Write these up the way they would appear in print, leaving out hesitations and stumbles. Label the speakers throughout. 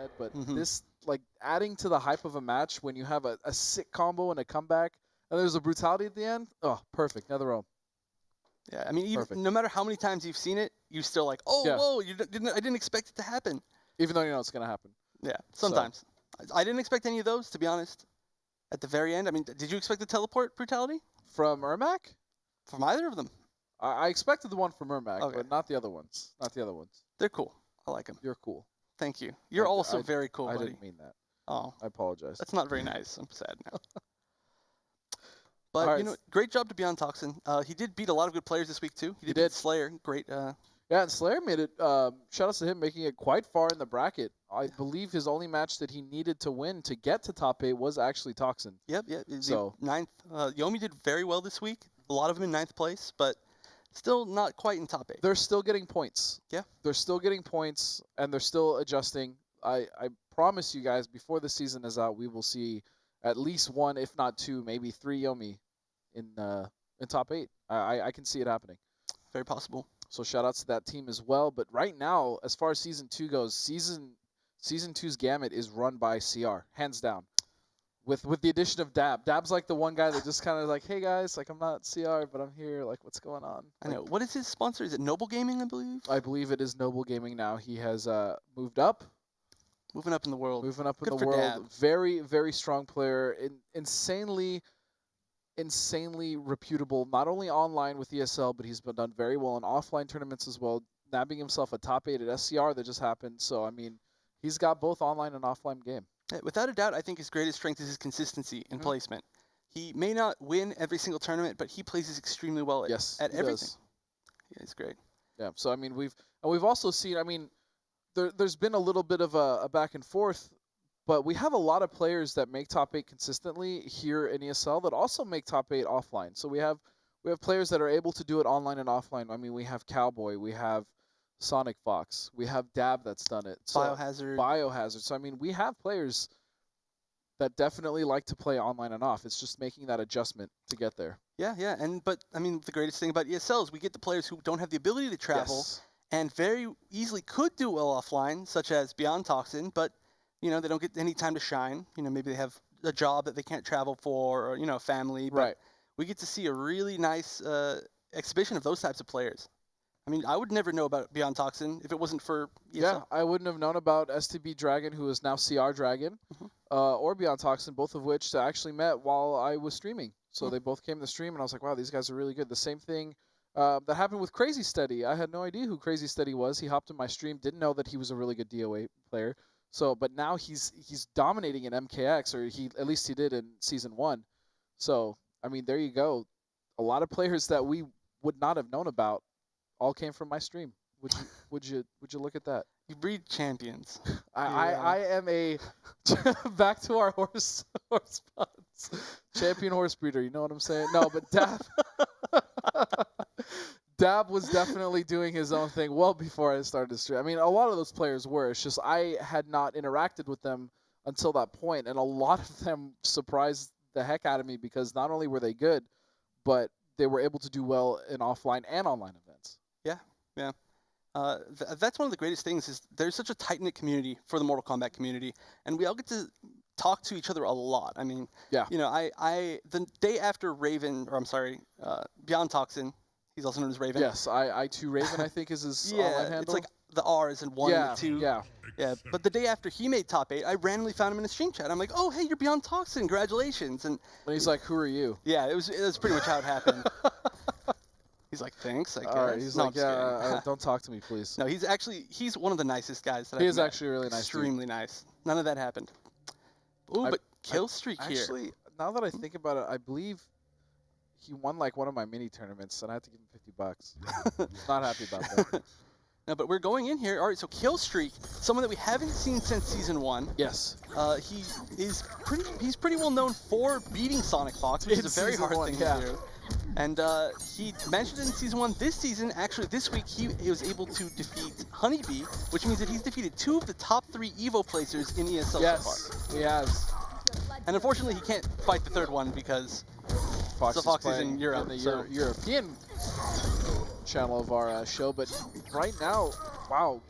Speaker 1: Ed, but this, like, adding to the hype of a match when you have a sick combo and a comeback, and there's a brutality at the end. Oh, perfect. Another row.
Speaker 2: Yeah, I mean, even, no matter how many times you've seen it, you're still like, oh, whoa, I didn't expect it to happen.
Speaker 1: Even though you know it's going to happen.
Speaker 2: Yeah, sometimes. So. I didn't expect any of those, to be honest, at the very end. I mean, did you expect the teleport brutality?
Speaker 1: From Ermac?
Speaker 2: From either of them.
Speaker 1: I expected the one from Ermac, but not the other ones. Not the other ones.
Speaker 2: They're cool. I like them.
Speaker 1: You're cool.
Speaker 2: Thank you. You're also very cool, buddy.
Speaker 1: I didn't mean that.
Speaker 2: Oh.
Speaker 1: I apologize.
Speaker 2: That's not very nice. I'm sad now. But, you know, great job to Beyond Toxin. He did beat a lot of good players this week, too. He did beat Slayer. Great.
Speaker 1: Yeah, and Slayer made it, shout-outs to him, making it quite far in the bracket. I believe his only match that he needed to win to get to top 8 was actually Toxin.
Speaker 2: Yep. So 9th. Yomi did very well this week. A lot of them in 9th place, but still not quite in top 8.
Speaker 1: They're still getting points.
Speaker 2: Yeah.
Speaker 1: They're still getting points, and they're still adjusting. I promise you guys, before the season is out, we will see at least 1, if not 2, maybe 3 Yomi in top 8. I can see it happening.
Speaker 2: Very possible.
Speaker 1: So shout-outs to that team as well. But right now, as far as Season 2 goes, Season 2's gamut is run by CR, hands down. With the addition of Dab. Dab's like the one guy that just kind of like, hey guys, like I'm not CR, but I'm here. Like, what's going on?
Speaker 2: I know. What is his sponsor? Is it Noble Gaming, I believe?
Speaker 1: I believe it is Noble Gaming now. He has moved up.
Speaker 2: Moving up in the world.
Speaker 1: Moving up in
Speaker 2: Good
Speaker 1: the
Speaker 2: for
Speaker 1: world.
Speaker 2: Dab.
Speaker 1: Very, very strong player. Insanely reputable, not only online with ESL, but he's been done very well in offline tournaments as well, nabbing himself a top 8 at SCR that just happened. So, I mean, he's got both online and offline game.
Speaker 2: Without a doubt, I think his greatest strength is his consistency in placement. He may not win every single tournament, but he plays extremely well at everything.
Speaker 1: Does.
Speaker 2: Yeah, he's great.
Speaker 1: Yeah, so, I mean, we've also seen, I mean, there's been a little bit of a back and forth, but we have a lot of players that make top 8 consistently here in ESL that also make top 8 offline. So we have players that are able to do it online and offline. I mean, we have Cowboy, we have Sonic Fox, we have Dab that's done it. So Biohazard. So I mean, we have players that definitely like to play online and off. It's just making that adjustment to get there.
Speaker 2: Yeah, but I mean, the greatest thing about ESL is we get the players who don't have the ability to travel and very easily could do well offline, such as Beyond Toxin, but you know, they don't get any time to shine. You know, maybe they have a job that they can't travel for, or, you know, family. But we get to see a really nice exhibition of those types of players. I mean, I would never know about Beyond Toxin if it wasn't for ESL.
Speaker 1: Yeah, I wouldn't have known about STB Dragon, who is now CR Dragon, or Beyond Toxin, both of which I actually met while I was streaming. So they both came to the stream, and I was like, wow, these guys are really good. The same thing that happened with Crazy Steady. I had no idea who Crazy Steady was. He hopped in my stream, didn't know that he was a really good DOA player. So, but now he's dominating in MKX, or at least he did in Season 1. So, I mean, there you go. A lot of players that we would not have known about all came from my stream. Would you look at that?
Speaker 2: You breed champions.
Speaker 1: I am a back to our horse spots. Champion horse breeder. You know what I'm saying? No, but Dab was definitely doing his own thing well before I started to stream. I mean, a lot of those players were. It's just I had not interacted with them until that point, and a lot of them surprised the heck out of me because not only were they good, but they were able to do well in offline and online events.
Speaker 2: Yeah. That's one of the greatest things is there's such a tight-knit community for the Mortal Kombat community, and we all get to talk to each other a lot. I mean, you know, the day after Beyond Toxin, he's also known as Raven.
Speaker 1: Yes, I too Raven, I think is his online handle.
Speaker 2: It's like the R's and 1 and 2.
Speaker 1: Yeah.
Speaker 2: But the day after he made top 8, I randomly found him in a stream chat. I'm like, oh, hey, you're Beyond Toxin, congratulations. And
Speaker 1: he's like, who are you?
Speaker 2: Yeah, it was pretty much how it happened. He's like, thanks, I guess.
Speaker 1: All right, he's like, don't talk to me, please.
Speaker 2: No, he's one of the nicest guys that I've met.
Speaker 1: He is actually really nice.
Speaker 2: Extremely nice. None of that happened. Ooh, but Killstreak here.
Speaker 1: Actually, now that I think about it, I believe he won like one of my mini tournaments, and I had to give him $50. Not happy about that.
Speaker 2: No, but we're going in here. All right, so Killstreak, someone that we haven't seen since Season 1.
Speaker 1: Yes.
Speaker 2: He's pretty well known for beating Sonic Fox, which is a very hard thing to do. And he mentioned it in Season 1. This season, actually this week, he was able to defeat Honeybee, which means that he's defeated 2 of the top 3 EVO placers in ESL so far.
Speaker 1: Yes, he has.
Speaker 2: And unfortunately, he can't fight the 3rd one because Fox is in Europe.
Speaker 1: The European channel of our show, but right now, wow,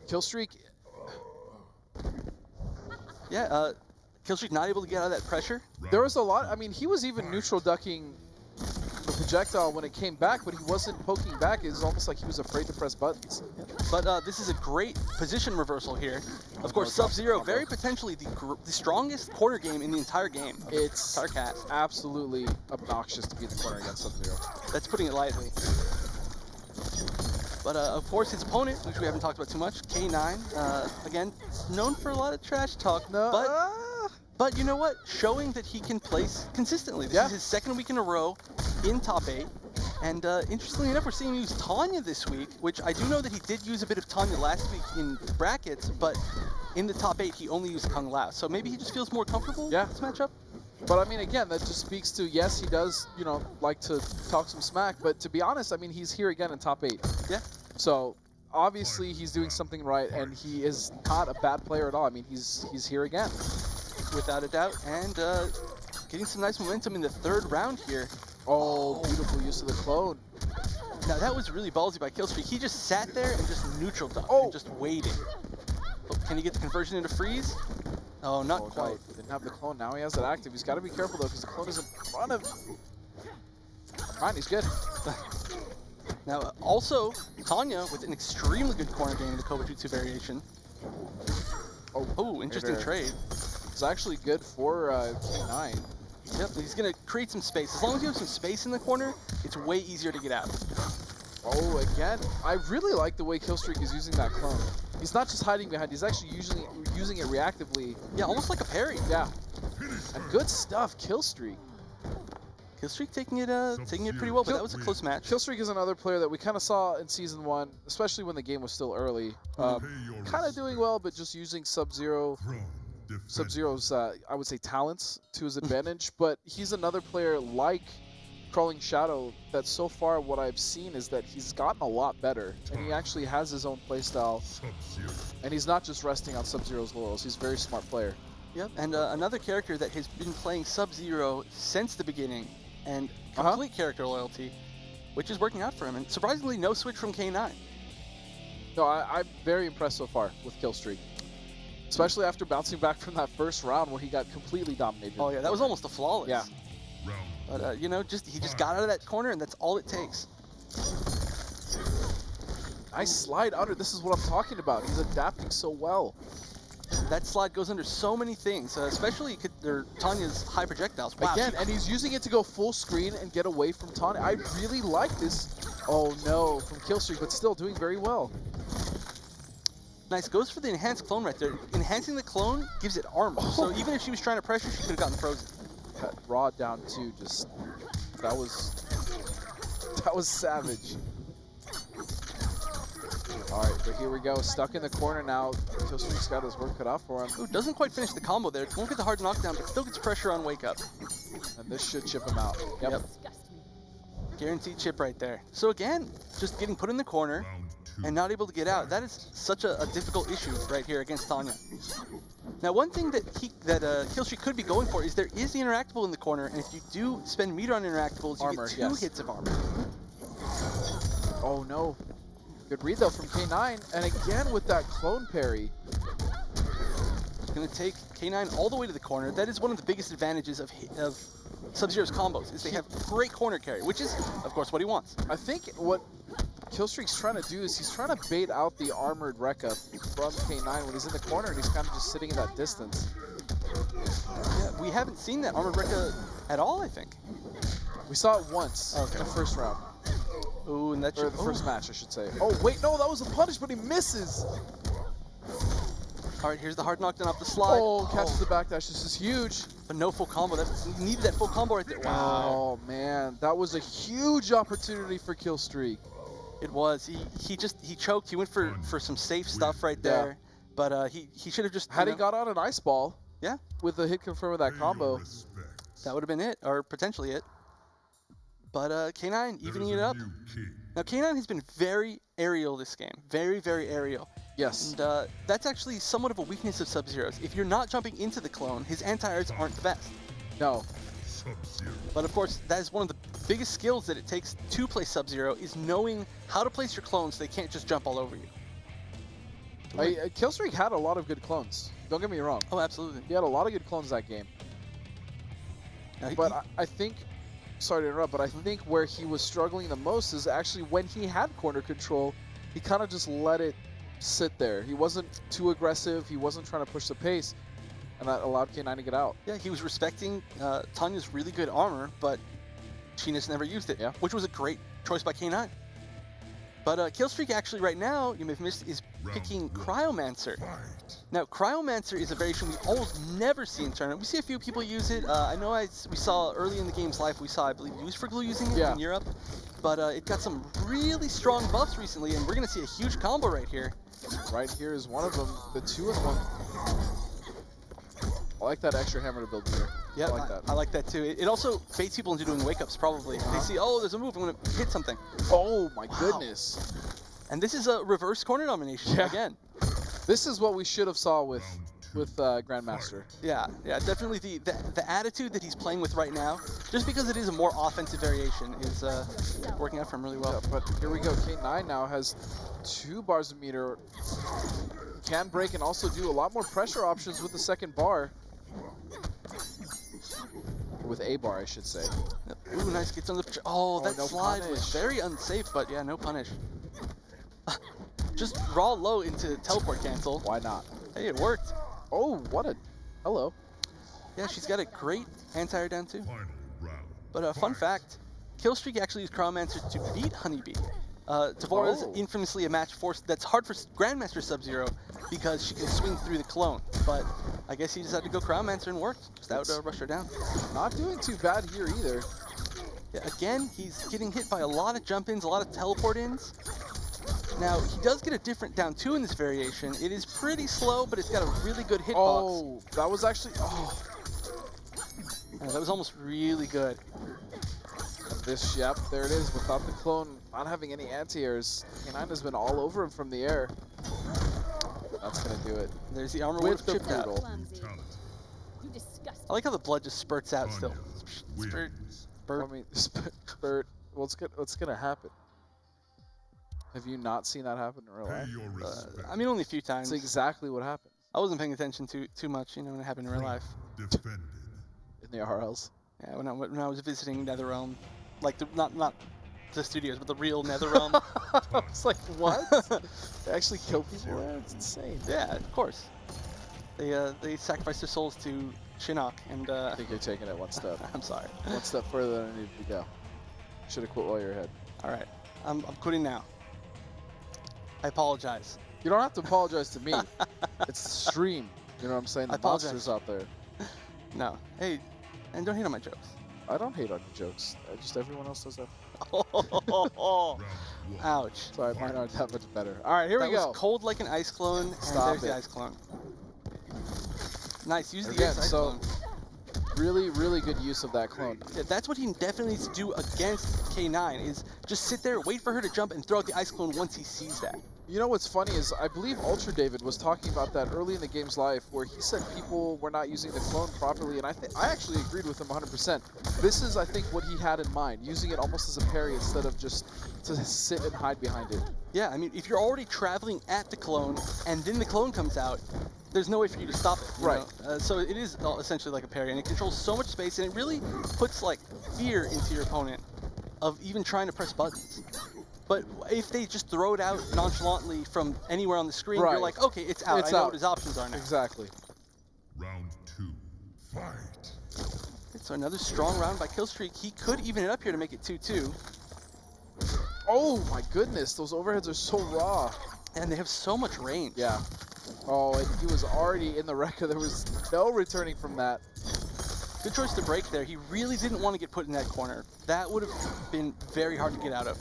Speaker 1: Killstreak,
Speaker 2: Yeah, Killstreak not able to get out of that pressure.
Speaker 1: There was a lot. I mean, he was even neutral ducking the projectile when it came back, but he wasn't poking back. It was almost like he was afraid to press buttons.
Speaker 2: But this is a great position reversal here. Of course, Sub-Zero, very potentially the strongest corner game in the entire game.
Speaker 1: It's
Speaker 2: Tarkat.
Speaker 1: absolutely obnoxious to be in the corner against Sub-Zero.
Speaker 2: That's putting it lightly. But of course, his opponent, which we haven't talked about too much, Kayy9, again, known for a lot of trash talk, but you know what? Showing that he can place consistently. This is his second week in a row in top 8. And interestingly enough, we're seeing him use Tanya this week, which I do know that he did use a bit of Tanya last week in brackets, but in the top 8, he only used Kung Lao. So maybe he just feels more comfortable with this matchup?
Speaker 1: But I mean, again, that just speaks to, yes, he does, you know, like to talk some smack, but to be honest, I mean, he's here again in top 8.
Speaker 2: Yeah.
Speaker 1: So obviously he's doing something right, and he is not a bad player at all. I mean, he's here again.
Speaker 2: Without a doubt, and getting some nice momentum in the 3rd round here.
Speaker 1: Oh, beautiful use of the clone.
Speaker 2: Now that was really ballsy by Killstreak. He just sat there and just neutral ducked and just waited. Oh, can he get the conversion into freeze? Oh, not quite.
Speaker 1: No, didn't have the clone. Now he has it active. He's got to be careful though, because the clone is in front of. Fine, he's good.
Speaker 2: Now also Tanya with an extremely good corner game in the Kobatutsu variation. Oh, interesting trade.
Speaker 1: It's actually good for Kayy9.
Speaker 2: Yep, he's going to create some space. As long as you have some space in the corner, it's way easier to get out.
Speaker 1: Oh, again, I really like the way Killstreak is using that clone. He's not just hiding behind, he's actually using it reactively.
Speaker 2: Yeah, almost like a parry.
Speaker 1: Yeah. And good stuff, Killstreak.
Speaker 2: Killstreak taking it pretty well, but that was a close match.
Speaker 1: Killstreak is another player that we kind of saw in Season 1, especially when the game was still early. Kind of doing well, but just using Sub-Zero's, I would say, talents to his advantage. But he's another player like Crawling Shadow that so far what I've seen is that he's gotten a lot better. And he actually has his own playstyle. And he's not just resting on Sub-Zero's laurels. He's a very smart player.
Speaker 2: Yep, and another character that has been playing Sub-Zero since the beginning and complete character loyalty, which is working out for him. And surprisingly, no switch from Kayy9.
Speaker 1: No, I'm very impressed so far with Killstreak. Especially after bouncing back from that first round where he got completely dominated.
Speaker 2: Oh yeah, that was almost a flawless.
Speaker 1: Yeah.
Speaker 2: But you know, he just got out of that corner, and that's all it takes.
Speaker 1: Nice slide under. This is what I'm talking about. He's adapting so well.
Speaker 2: That slide goes under so many things, especially Tanya's high projectiles. Wow,
Speaker 1: again, and he's using it to go full screen and get away from Tanya. I really like this. Oh no, from Killstreak, but still doing very well.
Speaker 2: Nice, goes for the enhanced clone right there. Enhancing the clone gives it armor, so even if she was trying to pressure, she could have gotten frozen.
Speaker 1: Cut raw down too, just, that was savage. All right, but here we go, stuck in the corner now. Killstreak's got his work cut off for him.
Speaker 2: Ooh, doesn't quite finish the combo there. Won't get the hard knockdown, but still gets pressure on wake up.
Speaker 1: And this should chip him out. Yep.
Speaker 2: Guaranteed chip right there. So again, just getting put in the corner and not able to get out. That is such a difficult issue right here against Tanya. Now, one thing that Killstreak could be going for is there is the interactable in the corner, and if you do spend meter on interactables, you get 2 hits of armor.
Speaker 1: Oh no. Good read though from Kayy9, and again with that clone parry.
Speaker 2: It's going to take Kayy9 all the way to the corner. That is one of the biggest advantages of Sub-Zero's combos, is they have great corner carry, which is, of course, what he wants.
Speaker 1: I think what Killstreak's trying to do is he's trying to bait out the armored Rekka from Kayy9 when he's in the corner and he's kind of just sitting in that distance.
Speaker 2: Yeah, we haven't seen that armored Rekka at all, I think.
Speaker 1: We saw it once in the first round.
Speaker 2: Ooh, and that's
Speaker 1: the first match, I should say. Oh, wait, no, that was a punish, but he misses.
Speaker 2: All right, here's the hard knockdown off the slide.
Speaker 1: Oh, catches the backdash. This is huge.
Speaker 2: But no full combo. He needed that full combo right there.
Speaker 1: Wow. Oh, man. That was a huge opportunity for Killstreak.
Speaker 2: It was. He choked. He went for some safe stuff right there. But he should have just...
Speaker 1: Had he got on an ice ball.
Speaker 2: Yeah.
Speaker 1: With the hit confirm of that combo.
Speaker 2: That would have been it, or potentially it. But Kayy9 evening it up. Now, Kayy9 has been very aerial this game. Very, very aerial.
Speaker 1: Yes.
Speaker 2: And that's actually somewhat of a weakness of Sub-Zero's. If you're not jumping into the clone, his anti-airs aren't the best.
Speaker 1: No.
Speaker 2: But of course, that is one of the biggest skills that it takes to play Sub-Zero, is knowing how to place your clones so they can't just jump all over you.
Speaker 1: Killstreak had a lot of good clones. Don't get me wrong.
Speaker 2: Oh, absolutely.
Speaker 1: He had a lot of good clones that game. But I think, sorry to interrupt, but I think where he was struggling the most is actually when he had corner control, he kind of just let it sit there. He wasn't too aggressive. He wasn't trying to push the pace, and that allowed Kayy9 to get out.
Speaker 2: Yeah, he was respecting Tanya's really good armor, but she just never used it, which was a great choice by Kayy9. But Killstreak actually right now, you may have missed, is picking Cryomancer. Now, Cryomancer is a variation we almost never see in tournament. We see a few people use it. I know we saw early in the game's life, we saw, I believe, Use for Glue using it in Europe. But it got some really strong buffs recently, and we're going to see a huge combo right here.
Speaker 1: Right here is one of them, the 2-in-1. I like that extra hammer to build here.
Speaker 2: Yeah,
Speaker 1: I like that.
Speaker 2: I like that too. It also baits people into doing wake-ups, probably. They see, oh, there's a move, I'm going to hit something.
Speaker 1: Oh, my goodness.
Speaker 2: And this is a reverse corner domination again.
Speaker 1: This is what we should have saw with Grandmaster.
Speaker 2: Yeah, definitely the attitude that he's playing with right now, just because it is a more offensive variation, is working out for him really well.
Speaker 1: Yeah, but here we go. Kayy9 now has 2 bars of meter. Can break and also do a lot more pressure options with the second bar. With a bar, I should say.
Speaker 2: Yep. Ooh, nice. Gets on the... Oh, that
Speaker 1: no
Speaker 2: slide
Speaker 1: punish.
Speaker 2: was very unsafe, but yeah, no punish. Just raw low into teleport cancel.
Speaker 1: Why not?
Speaker 2: Hey, it worked.
Speaker 1: Oh, what a... Hello.
Speaker 2: Yeah, she's got a great anti-air down too. But fun fact, Killstreak actually used Cryomancer to beat Honeybee. Devora is infamously a match force that's hard for Grandmaster Sub-Zero because she can swing through the clone. But I guess he just had to go Cryomancer and worked. Just out to rush her down.
Speaker 1: Not doing too bad here either.
Speaker 2: Yeah, again, he's getting hit by a lot of jump-ins, a lot of teleport-ins. Now, he does get a different down 2 in this variation. It is pretty slow, but it's got a really good hitbox.
Speaker 1: Oh, that was actually... Oh.
Speaker 2: Yeah, that was almost really good.
Speaker 1: This, yep, there it is. Without the clone not having any anti-airs, Kayy9 has been all over him from the air. That's going to do it.
Speaker 2: There's the armor
Speaker 1: with the
Speaker 2: chipped out. I like how the blood just spurts out still. Spurt.
Speaker 1: I mean, spurt. What's gonna happen? Have you not seen that happen in real life?
Speaker 2: I mean, only a few times.
Speaker 1: That's exactly what happened.
Speaker 2: I wasn't paying attention too much, you know, when it happened in real life.
Speaker 1: In the RLs.
Speaker 2: Yeah, when I was visiting NetherRealm, like not the studios, but the real NetherRealm.
Speaker 1: I was like, what? They actually kill people there? It's insane.
Speaker 2: Yeah, of course. They sacrificed their souls to Shinnok, and
Speaker 1: I think you're taking it one step.
Speaker 2: I'm sorry.
Speaker 1: One step further than I needed to go. Should have quit while you're ahead.
Speaker 2: All right, I'm quitting now. I apologize.
Speaker 1: You don't have to apologize to me. It's the stream. You know what I'm saying? The monsters out there.
Speaker 2: No. Hey, and don't hate on my jokes.
Speaker 1: I don't hate on your jokes. Just everyone else does that.
Speaker 2: Ouch.
Speaker 1: Sorry, mine aren't that much better. All right, here we go.
Speaker 2: That was cold like an ice clone, and there's the ice clone. Nice, use the ice clone.
Speaker 1: Really, really good use of that clone.
Speaker 2: Yeah, that's what he definitely needs to do against Kayy9, is just sit there, wait for her to jump, and throw out the ice clone once he sees that.
Speaker 1: You know what's funny is I believe Ultra David was talking about that early in the game's life, where he said people were not using the clone properly, and I actually agreed with him 100%. This is, I think, what he had in mind, using it almost as a parry instead of just to sit and hide behind it.
Speaker 2: Yeah, I mean, if you're already traveling at the clone, and then the clone comes out, there's no way for you to stop it. You know? So it is essentially like a parry, and it controls so much space, and it really puts like fear into your opponent of even trying to press buttons. But if they just throw it out nonchalantly from anywhere on the screen, you're like, okay, it's out. I know what his options are now.
Speaker 1: Exactly.
Speaker 3: Round 2, fight.
Speaker 2: So another strong round by Killstreak. He could even it up here to make it 2-2.
Speaker 1: Oh my goodness, those overheads are so raw.
Speaker 2: And they have so much range.
Speaker 1: Yeah. Oh, and he was already in the wrecker. There was no returning from that.
Speaker 2: Good choice to break there. He really didn't want to get put in that corner. That would have been very hard to get out of.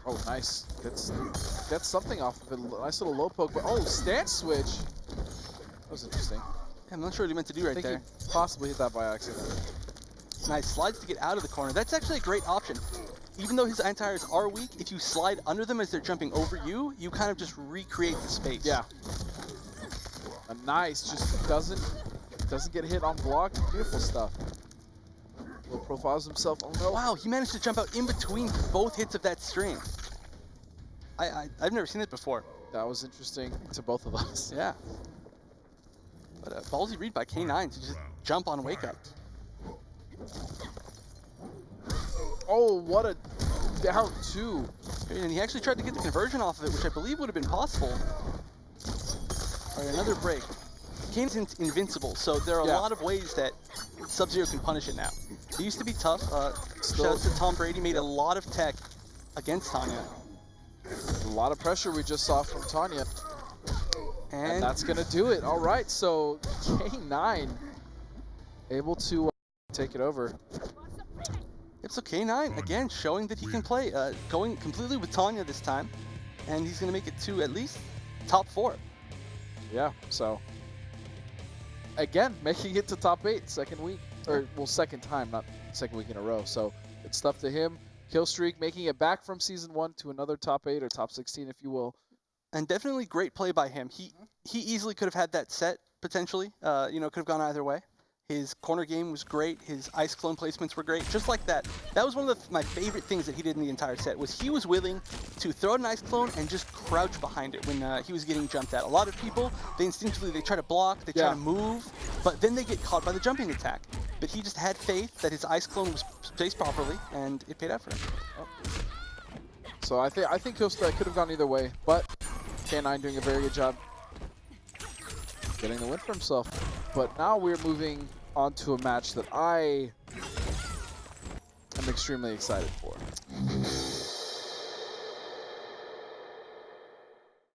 Speaker 1: Oh, nice. That's something off of it. Nice little low poke. But, oh, stance switch. That was interesting.
Speaker 2: Yeah, I'm not sure what he meant to do right there.
Speaker 1: I think he possibly hit that by accident.
Speaker 2: Nice. Slides to get out of the corner. That's actually a great option. Even though his anti-airs are weak, if you slide under them as they're jumping over you, you kind of just recreate the space.
Speaker 1: Yeah. Nice. Just doesn't get hit on block. Beautiful stuff. Little profiles himself. Oh no!
Speaker 2: Wow, he managed to jump out in between both hits of that string. I've never seen it before.
Speaker 1: That was interesting to both of us.
Speaker 2: Yeah. But a ballsy read by Kayy9 to just jump on wake up.
Speaker 1: Oh, what a down 2.
Speaker 2: And he actually tried to get the conversion off of it, which I believe would have been possible. All right, another break. Kayy9's invincible, so there are a lot of ways that Sub-Zero can punish it now. It used to be tough. Shout out to Tom Brady, made a lot of tech against Tanya.
Speaker 1: A lot of pressure we just saw from Tanya. And that's going to do it. All right, so Kayy9 able to take it over.
Speaker 2: Yep, so Kayy9, again, showing that he can play. Going completely with Tanya this time. And he's going to make it to at least top 4.
Speaker 1: Yeah, so again, making it to top 8 second week. Or, well, second time, not second week in a row. So it's stuff to him. Killstreak making it back from Season 1 to another top 8 or top 16, if you will.
Speaker 2: And definitely great play by him. He easily could have had that set, potentially. You know, could have gone either way. His corner game was great. His ice clone placements were great. Just like that. That was one of my favorite things that he did in the entire set, was he was willing to throw an ice clone and just crouch behind it when he was getting jumped at. A lot of people, they instinctively, they try to block, they try to move, but then they get caught by the jumping attack. But he just had faith that his ice clone was placed properly, and it paid out for him.
Speaker 1: Oh. So I think Killstreak could have gone either way, but Kayy9 doing a very good job getting the win for himself. But now we're moving on to a match that I am extremely excited for.